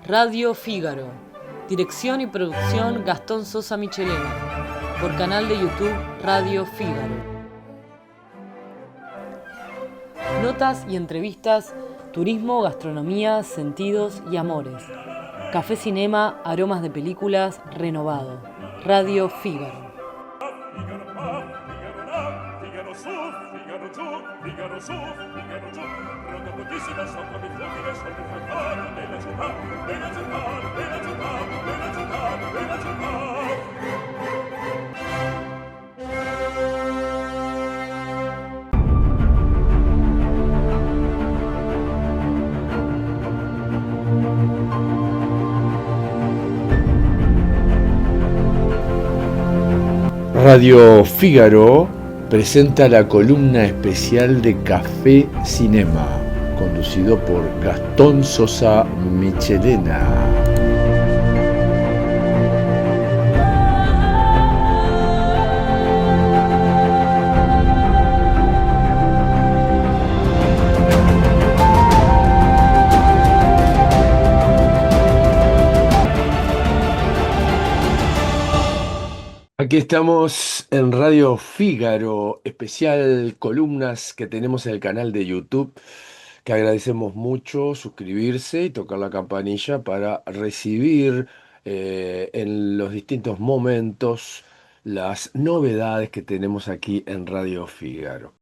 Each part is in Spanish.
Radio Fígaro. Dirección y producción Gastón Sosa Michelena. Por canal de YouTube Radio Fígaro. Notas y entrevistas, turismo, gastronomía, sentidos y amores. Café Cinema, aromas de películas, renovado. Radio Fígaro. Radio Fígaro presenta la columna especial de Café Cinema, conducido por Gastón Sosa Michelena. Aquí estamos en Radio Fígaro, especial columnas que tenemos en el canal de YouTube, que agradecemos mucho suscribirse y tocar la campanilla para recibir en los distintos momentos las novedades que tenemos aquí en Radio Fígaro.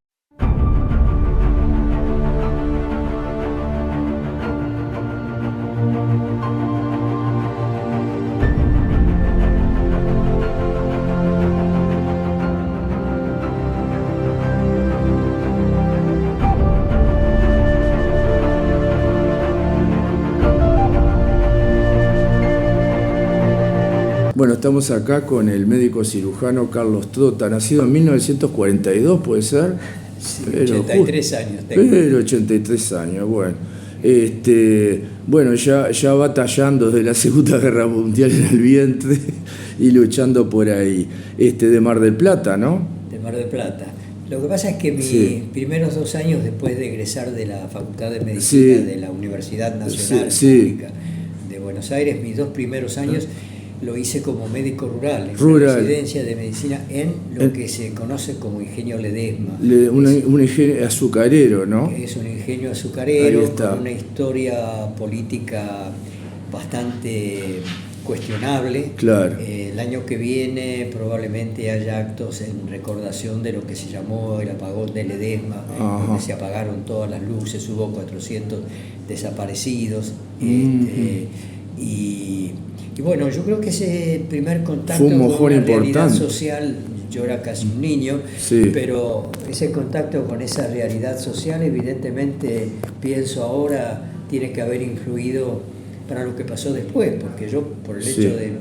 Bueno, estamos acá con el médico cirujano Carlos Trota, nacido en 1942, ¿puede ser? Pero 83 años tengo. Pero 83 años, bueno. Bueno, ya batallando desde la Segunda Guerra Mundial en el vientre y luchando por ahí. De Mar del Plata, ¿no? De Mar del Plata. Lo que pasa es que mis primeros 2 años después de egresar de la Facultad de Medicina de la Universidad Nacional Pública de Buenos Aires, mis 2 primeros años lo hice como médico rural, en la residencia de medicina en lo que se conoce como Ingenio Ledesma. Un ingenio azucarero, ¿no? Es un ingenio azucarero con una historia política bastante cuestionable. Claro. El año que viene probablemente haya actos en recordación de lo que se llamó el apagón de Ledesma, donde se apagaron todas las luces, hubo 400 desaparecidos. Y bueno, yo creo que ese primer contacto con la realidad social, yo era casi un niño, pero ese contacto con esa realidad social evidentemente, pienso ahora, tiene que haber influido para lo que pasó después, porque yo por el hecho de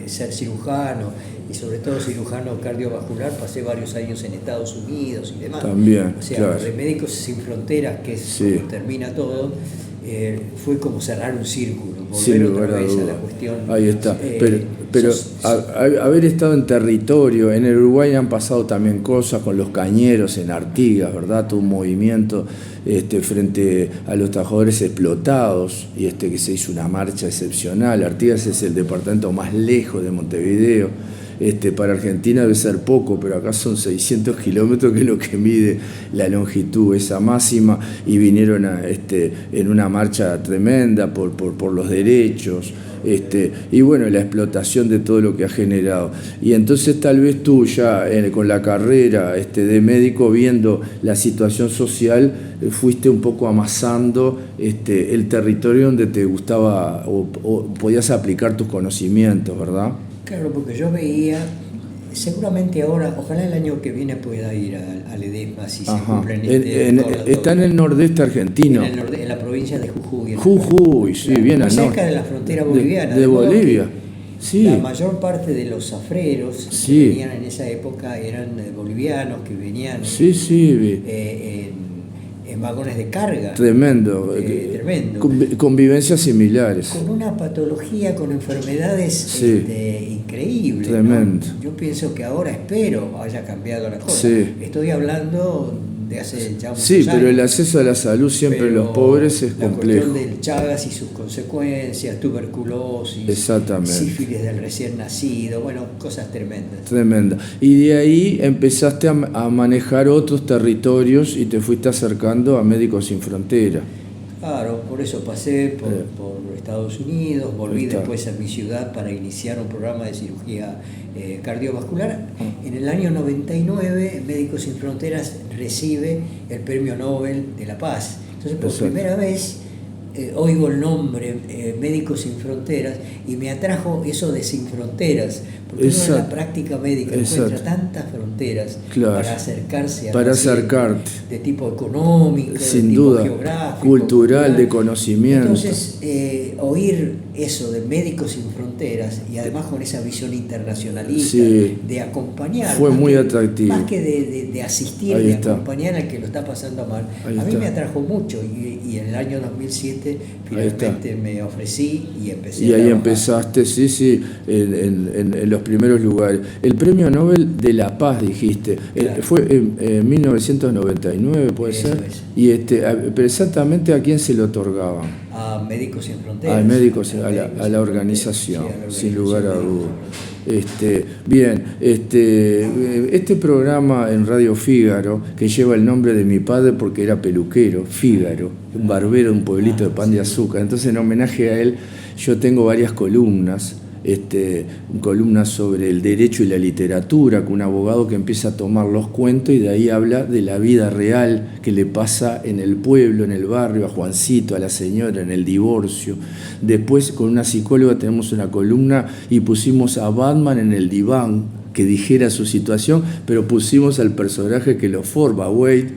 ser cirujano y sobre todo cirujano cardiovascular pasé varios años en Estados Unidos y demás. También, o sea, de Médicos Sin Fronteras, que es como termina todo, fue como cerrar un círculo, volver otra vez a la cuestión. Ahí está, pero haber estado en territorio, en el Uruguay han pasado también cosas con los cañeros en Artigas, ¿verdad? Todo un movimiento frente a los trabajadores explotados y que se hizo una marcha excepcional. Artigas es el departamento más lejos de Montevideo. Para Argentina debe ser poco, pero acá son 600 kilómetros, que es lo que mide la longitud, esa máxima, y vinieron en una marcha tremenda por los derechos, y bueno, la explotación de todo lo que ha generado. Y entonces tal vez tú ya con la carrera de médico, viendo la situación social, fuiste un poco amasando el territorio donde te gustaba o podías aplicar tus conocimientos, ¿verdad? Claro, porque yo veía, seguramente ahora, ojalá el año que viene pueda ir a Ledesma, si se cumplen está en el nordeste argentino. En la provincia de Jujuy. Jujuy, sí, bien al norte. Cerca de la frontera boliviana. De Bolivia, sí. La mayor parte de los zafreros que venían en esa época eran bolivianos, que venían en vagones de carga. Tremendo. Convivencias similares. Con una patología, con enfermedades increíbles. Tremendo. ¿No? Yo pienso que ahora, espero, haya cambiado la cosa. Estoy hablando de hace ya muchos años. Pero el años. acceso a la salud siempre en los pobres es complejo. La cuestión del Chagas y sus consecuencias, tuberculosis, sífilis del recién nacido, bueno, cosas tremendas. Tremenda. Y de ahí empezaste a manejar otros territorios y te fuiste acercando a Médicos Sin Fronteras. Claro, por eso pasé por Estados Unidos, volví después a mi ciudad para iniciar un programa de cirugía cardiovascular. En el año 99, Médicos Sin Fronteras recibe el Premio Nobel de la Paz. Entonces, por primera vez, oigo el nombre Médicos Sin Fronteras y me atrajo eso de Sin Fronteras, porque uno en la práctica médica encuentra tantas fronteras para acercarse a acercarte de tipo económico, sin de tipo duda, geográfico, cultural, de conocimiento. Entonces, oír eso de Médicos Sin Fronteras y además con esa visión internacionalista de acompañar, fue muy atractivo. Más que de asistir, de acompañar al que lo está pasando mal, a mí me atrajo mucho y en el año 2007 finalmente me ofrecí y empecé y a ahí trabajar. Empezaste, en los primeros lugares. El Premio Nobel de la Paz, dijiste, fue en 1999, ¿puede ser? Es. Y pero exactamente ¿a quién se le otorgaban? A Médicos Sin Fronteras. A la organización, sin lugar a dudas. Bien, este programa en Radio Fígaro, que lleva el nombre de mi padre porque era peluquero, Fígaro, un barbero de un pueblito de Pan de Azúcar. Entonces, en homenaje a él, yo tengo varias columnas. Columnas sobre el derecho y la literatura, con un abogado que empieza a tomar los cuentos y de ahí habla de la vida real que le pasa en el pueblo, en el barrio, a Juancito, a la señora, en el divorcio. Después, con una psicóloga, tenemos una columna y pusimos a Batman en el diván, que dijera su situación, pero pusimos al personaje que lo forma, Wade,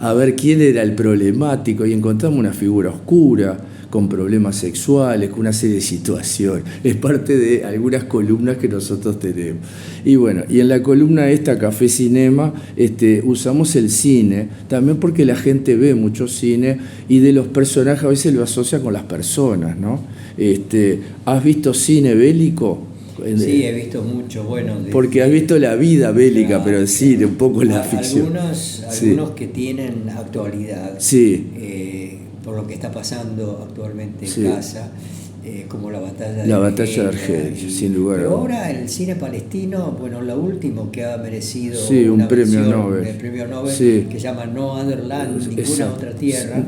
a ver quién era el problemático, y encontramos una figura oscura, con problemas sexuales, con una serie de situaciones. Es parte de algunas columnas que nosotros tenemos. Y bueno, y en la columna esta, Café Cinema, usamos el cine, también porque la gente ve mucho cine y de los personajes a veces lo asocia con las personas, ¿no? ¿Has visto cine bélico? Sí, he visto mucho, porque has visto la vida bélica, pero el cine, un poco la ficción. Algunos que tienen actualidad. Sí. Por lo que está pasando actualmente en Gaza, como la batalla de Argelia, sin lugar a dudas. Pero ahora el cine palestino, lo último que ha merecido un premio Nobel, que se llama No Other Land, ninguna otra tierra,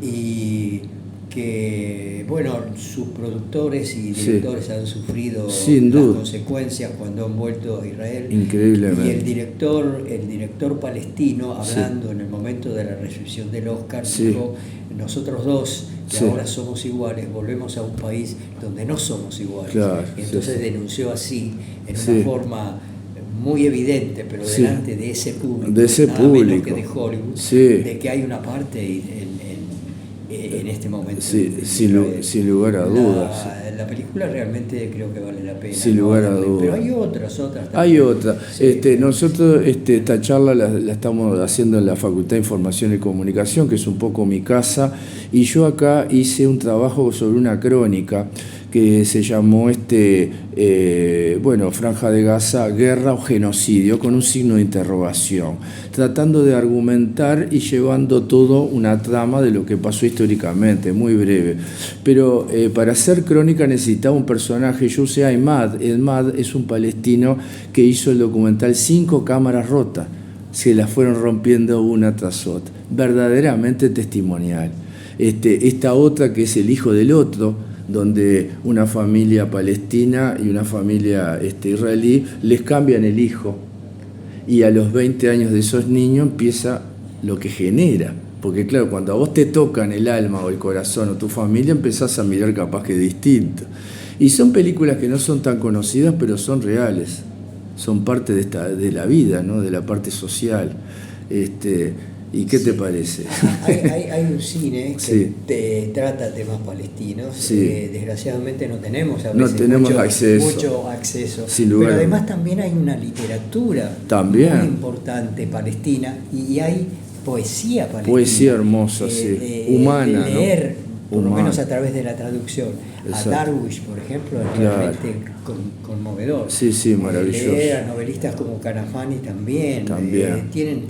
y que sus productores y directores han sufrido las consecuencias cuando han vuelto a Israel. Increíblemente. Y el director palestino, hablando en el momento de la recepción del Oscar, dijo: nosotros dos, que ahora somos iguales, volvemos a un país donde no somos iguales. Entonces denunció así, en una forma muy evidente, pero delante de ese público, menos que de Hollywood, de que hay una parte en este momento. Sin lugar a dudas. La película realmente creo que vale la pena. Sin lugar a dudas. Pero hay otras también. Hay otra. Nosotros esta charla la estamos haciendo en la Facultad de Información y Comunicación, que es un poco mi casa, y yo acá hice un trabajo sobre una crónica que se llamó Franja de Gaza, guerra o genocidio, con un signo de interrogación, tratando de argumentar y llevando todo una trama de lo que pasó históricamente, muy breve. Pero para hacer crónica necesitaba un personaje. Yo usé a Emad. Emad es un palestino que hizo el documental 5 cámaras rotas, se las fueron rompiendo una tras otra, verdaderamente testimonial. Esta otra, que es El hijo del otro, donde una familia palestina y una familia israelí les cambian el hijo, y a los 20 años de esos niños empieza lo que genera, porque claro, cuando a vos te tocan el alma o el corazón o tu familia, empezás a mirar capaz que distinto. Y son películas que no son tan conocidas, pero son reales, son parte de la vida, ¿no? De la parte social. ¿Y qué te parece? Hay un cine que te trata temas palestinos. Desgraciadamente no tenemos a veces mucho acceso. Pero además también hay una literatura muy importante palestina, y hay poesía palestina. Poesía hermosa, humana, leer por lo menos a través de la traducción. Exacto. A Darwish, por ejemplo, es realmente conmovedor. Sí, maravilloso. Leer a novelistas como Kanafani también. Tienen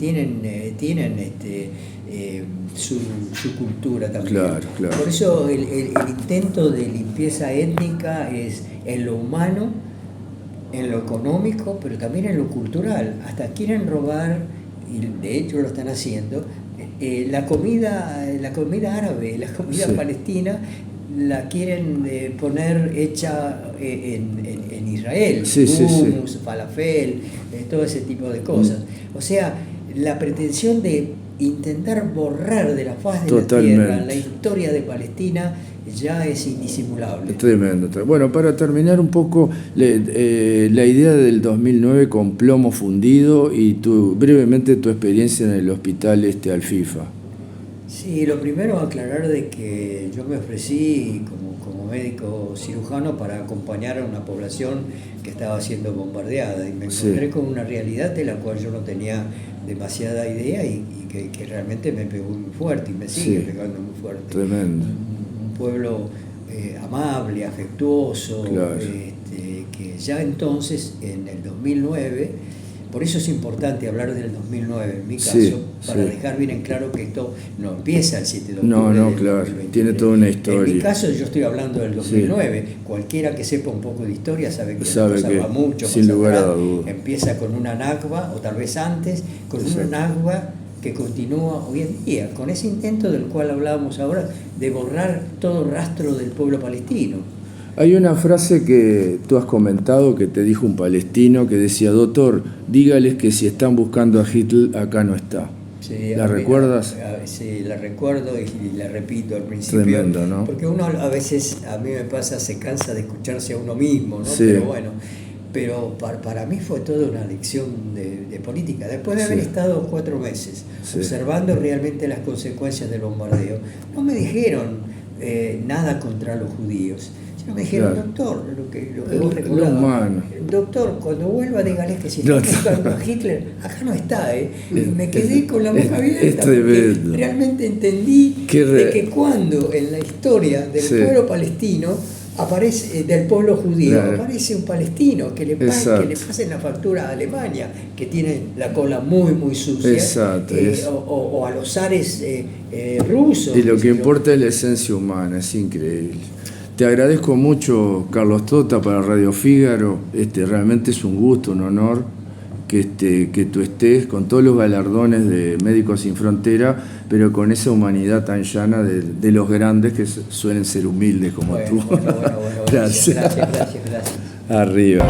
su cultura también. Claro. Por eso el intento de limpieza étnica es en lo humano, en lo económico, pero también en lo cultural. Hasta quieren robar, y de hecho lo están haciendo, la comida árabe, la comida palestina, la quieren poner hecha en Israel, hummus, falafel, todo ese tipo de cosas. O sea, la pretensión de intentar borrar de la faz de la tierra la historia de Palestina ya es indisimulable. Tremendo. Bueno, para terminar un poco, la idea del 2009 con Plomo Fundido y brevemente tu experiencia en el hospital Al-FIFA. Sí, lo primero aclarar de que yo me ofrecí como médico cirujano para acompañar a una población que estaba siendo bombardeada y me encontré con una realidad de la cual yo no tenía demasiada idea y que realmente me pegó muy fuerte y me sigue pegando muy fuerte. Tremendo. Un pueblo amable, afectuoso, que ya entonces, en el 2009, por eso es importante hablar del 2009, en mi caso, para dejar bien en claro que esto no empieza el 7 de octubre. No, claro, tiene toda una historia. En mi caso yo estoy hablando del 2009, cualquiera que sepa un poco de historia sabe que la cosa va mucho sin lugar a dudas. Empieza con una Nakba, o tal vez antes, con una Nakba que continúa hoy en día, con ese intento del cual hablábamos ahora, de borrar todo rastro del pueblo palestino. Hay una frase que tú has comentado que te dijo un palestino que decía: doctor, dígales que si están buscando a Hitler, acá no está. Sí, ¿La recuerdas? Sí, la recuerdo y la repito al principio. Tremendo, ¿no? Porque uno a veces, a mí me pasa, se cansa de escucharse a uno mismo, ¿no? Sí. Pero bueno, para mí fue toda una lección de política. Después de haber estado 4 meses observando realmente las consecuencias del bombardeo, no me dijeron nada contra los judíos. Me dijeron, doctor, lo que vos recordabas, doctor, cuando vuelva dígale que si está buscando a Hitler, acá no está, Y me quedé con la boca abierta porque realmente entendí de que cuando en la historia del pueblo palestino aparece, del pueblo judío, aparece un palestino que le pasen la factura a Alemania, que tiene la cola muy, muy sucia, o a los zares rusos. Y lo que importa es la esencia humana, es increíble. Te agradezco mucho, Carlos Tota, para Radio Fígaro. Realmente es un gusto, un honor que tú estés con todos los galardones de Médicos Sin Frontera, pero con esa humanidad tan llana de los grandes que suelen ser humildes como tú. Bueno, gracias. Arriba.